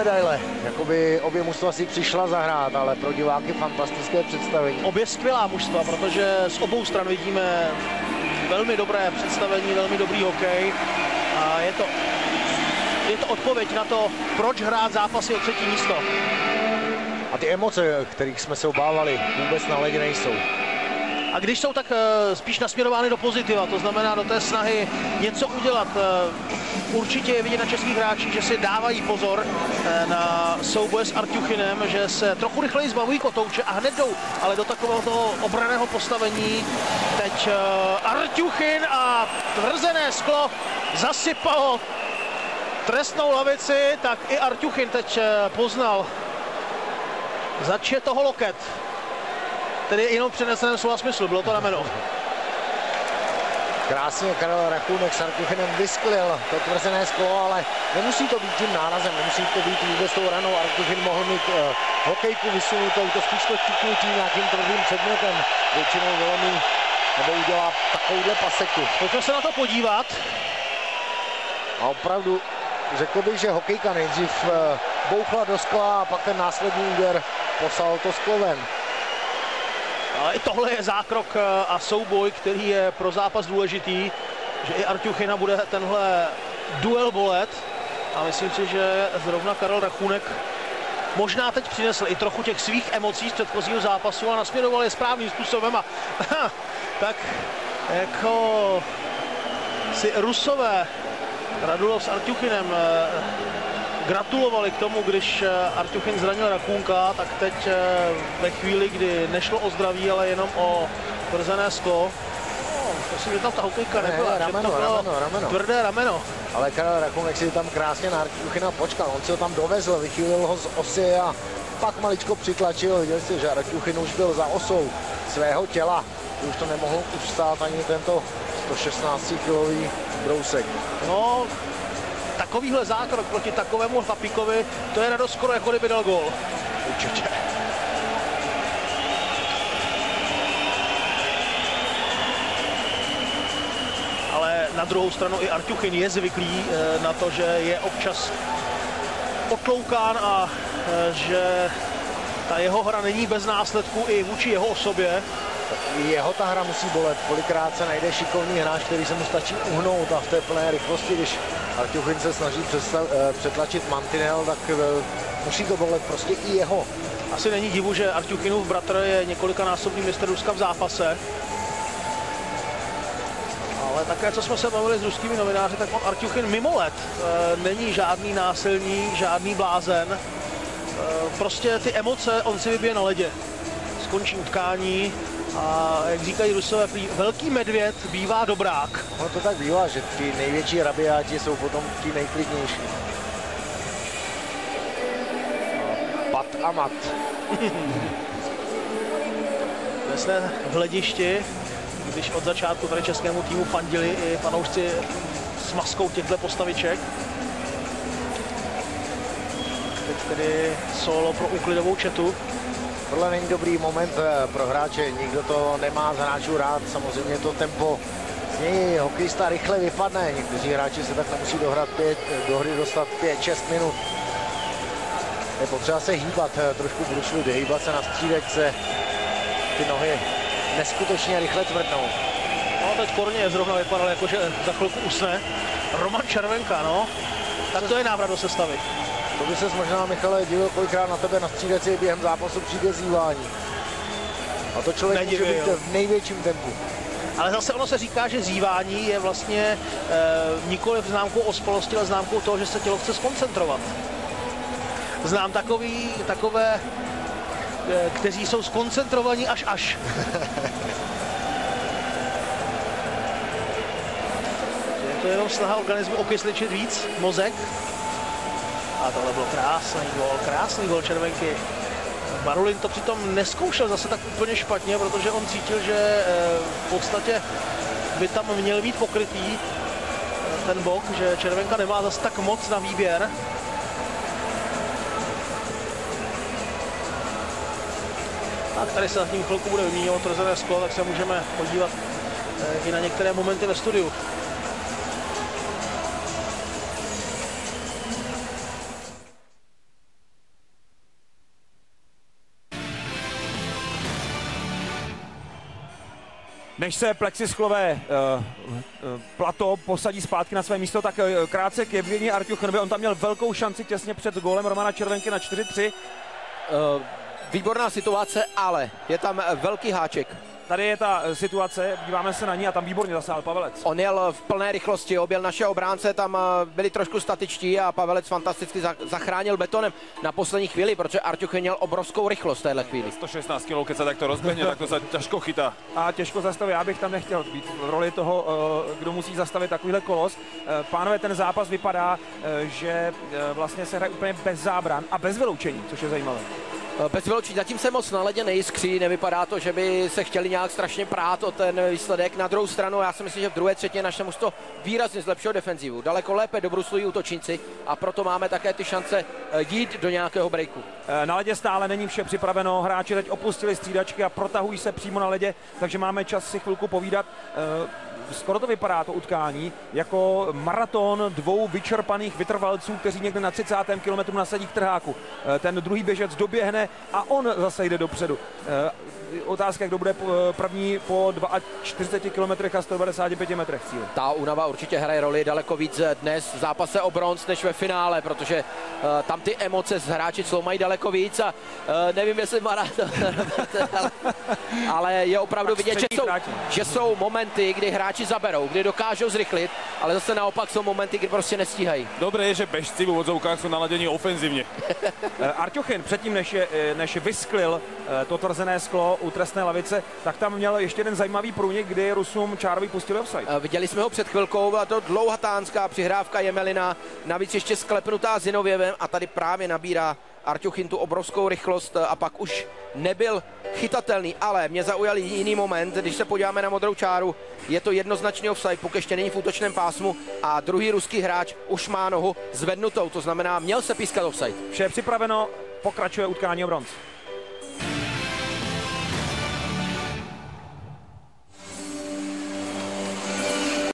Medaile, jakoby obě mužstva si přišla zahrát, ale pro diváky fantastické představení. Obě skvělá mužstva, protože z obou stran vidíme velmi dobré představení, velmi dobrý hokej a je to odpověď na to, proč hrát zápasy o třetí místo. A ty emoce, kterých jsme se obávali, vůbec na ledě nejsou. A když jsou, tak spíš nasměrovány do pozitiva, to znamená do té snahy něco udělat. Určitě je vidět na českých hráčích, že si dávají pozor na souboje s Arťuchinem, že se trochu rychleji zbavují kotouče a hned jdou, ale do takového toho obranného postavení. Teď Arťuchin a tvrzené sklo zasypalo trestnou lavici, tak i Arťuchin teď poznal, zač je toho loket. Tedy jenom přeneseném slova smyslu, bylo to rameno. Krásně Karel Rachunek s Arťuchinem vysklil to tvrzené sklo, ale nemusí to být tím nárazem, nemusí to být vůbec tou ranou. Arťuchin mohl mít hokejku vysunutou, to spíš to čuknutí nějakým tvrdým předmětem. Většinou velmi nebo udělá takovouhle paseku. Pojďme se na to podívat. A opravdu řekl bych, že hokejka nejdřív bouchla do skla a pak ten následný úder poslal to sklo ven. Ale i tohle je zákrok a souboj, který je pro zápas důležitý, že i Arťuchina bude tenhle duel bolet. A myslím si, že zrovna Karel Rachunek možná teď přinesl i trochu těch svých emocí z předchozího zápasu a nasměroval je správným způsobem. A tak jako si Rusové Radulov s Arťuchinem gratulovali k tomu, když Arťuchin zranil Rachunka, tak teď ve chvíli, kdy nešlo o zdraví, ale jenom o tvrzené sklo. Myslím, že tam ta hokejka nebyla, rameno. Tvrdé rameno. Ale Karel Rachunek si tam krásně na Arťuchina počkal, on si ho tam dovezl, vychýlil ho z osy a pak maličko přitlačil. Viděli jste, že Arťuchin už byl za osou svého těla, už to nemohl ustát ani tento 116-kilový brousek. No, takovýhle zákrok proti takovému chlapíkovi, to je radost skoro, jako kdyby dal gól. Určitě. Ale na druhou stranu i Arťuchin je zvyklý na to, že je občas otloukán a že ta jeho hra není bez následků i vůči jeho osobě. Jeho ta hra musí bolet, kolikrát se najde šikovný hráč, který se mu stačí uhnout a v té plné rychlosti, když Arťuchin se snaží přetlačit mantinel, tak musí to bolet prostě i jeho. Asi není divu, že Arťuchinův bratr je několikanásobný mistr Ruska v zápase. Ale také, co jsme se bavili s ruskými novináři, tak on Arťuchin mimo let není žádný násilník, žádný blázen. Prostě ty emoce on si vybije na ledě. Skončí utkání a jak říkají Rusové, velký medvěd bývá dobrák. No to tak bývá, že ti největší rabiáti jsou potom ti nejklidnější. Pat a mat. Dnes jsme v hledišti, když od začátku tady českému týmu fandili i fanoušci s maskou těchto postaviček. Teď tedy solo pro úklidovou četu. Tohle není dobrý moment pro hráče, nikdo to nemá z hráčů rád, samozřejmě to tempo z něj hokejista rychle vypadne, někteří hráči se tak nemusí do hry dostat 5-6 minut. Je potřeba se hýbat trošku brušlu, hýbat se na střídečce, ty nohy neskutečně rychle tvrdnou. No teď Korně zrovna vypadal jako, že za chvilku usne. Roman Červenka, no, tak to je návrat do sestavy. To by ses možná, Michale, divil, kolikrát na tebe na střídeci během zápasu přijde zívání. A to člověk může být v největším tempu. Ale zase ono se říká, že zívání je vlastně nikoliv známkou ospalosti, ale známkou toho, že se tělo chce zkoncentrovat. Znám takové, kteří jsou skoncentrovaní až. Je to jenom snaha organismu okysličit víc mozek. A tohle byl krásný gól Červenky. Barulin to přitom neskoušel zase tak úplně špatně, protože on cítil, že v podstatě by tam měl být pokrytý ten bok, že Červenka nemá zase tak moc na výběr. Tak tady se za tím chvilku bude vyměňovat tvrzené sklo, tak se můžeme podívat i na některé momenty ve studiu. Než se plexisklové plato posadí zpátky na své místo, tak krátce k Jevgenii Arťuchinovi. On tam měl velkou šanci těsně před gólem Romana Červenky na 4-3. Výborná situace, ale je tam velký háček. Tady je ta situace, díváme se na ní a tam výborně zasáhl Pavelec. On jel v plné rychlosti, objel naše obránce, tam byli trošku statičtí a Pavelec fantasticky zachránil betonem na poslední chvíli, protože Arťuchin měl obrovskou rychlost v téhle chvíli. 116 kg, keď se takto rozběhne, tak to se těžko chytá. A těžko zastavit, já bych tam nechtěl být v roli toho, kdo musí zastavit takovýhle kolos. Pánové, ten zápas vypadá, že vlastně se hraje úplně bez zábran a bez vyloučení, což je zajímavé. Bez vyloučení, zatím se moc na ledě nejiskří, nevypadá to, že by se chtěli nějak strašně prát o ten výsledek. Na druhou stranu, já si myslím, že v druhé třetině naše mužstvo výrazně zlepšilo defenzivu. Daleko lépe dobruslují útočníci a proto máme také ty šance jít do nějakého breaku. Na ledě stále není vše připraveno, hráči teď opustili střídačky a protahují se přímo na ledě, takže máme čas si chvilku povídat. Skoro to vypadá, to utkání, jako maraton dvou vyčerpaných vytrvalců, kteří někde na 30. kilometru nasadí k trháku. Ten druhý běžec doběhne a on zase jde dopředu. Otázka, kdo bude první po 42 kilometrech a 195 metrech cíle. Ta únava určitě hraje roli daleko víc dnes v zápase o bronz než ve finále, protože tam ty emoce z hráči mají daleko víc a nevím, jestli maraton, ale je opravdu vidět, že jsou momenty, kdy hráči zaberou, kdy dokážou zrychlit, ale zase naopak jsou momenty, kdy prostě nestíhají. Dobré je, že bežci v úvodzovkách jsou naladěni ofenzivně. Arťuchin předtím, než vysklil to tvrzené sklo u trestné lavice, tak tam měl ještě jeden zajímavý průnik, kdy Rusům čárový pustili offside. Viděli jsme ho před chvilkou, byla to dlouhatánská přihrávka Jemelina, navíc ještě sklepnutá Zinověvem a tady právě nabírá Arťuchin tu obrovskou rychlost a pak už nebyl chytatelný, ale mě zaujal jiný moment, když se podíváme na modrou čáru, je to jednoznačný offside, pokud ještě není v útočném pásmu a druhý ruský hráč už má nohu zvednutou, to znamená, měl se pískat offside. Vše je připraveno, pokračuje utkání o bronz.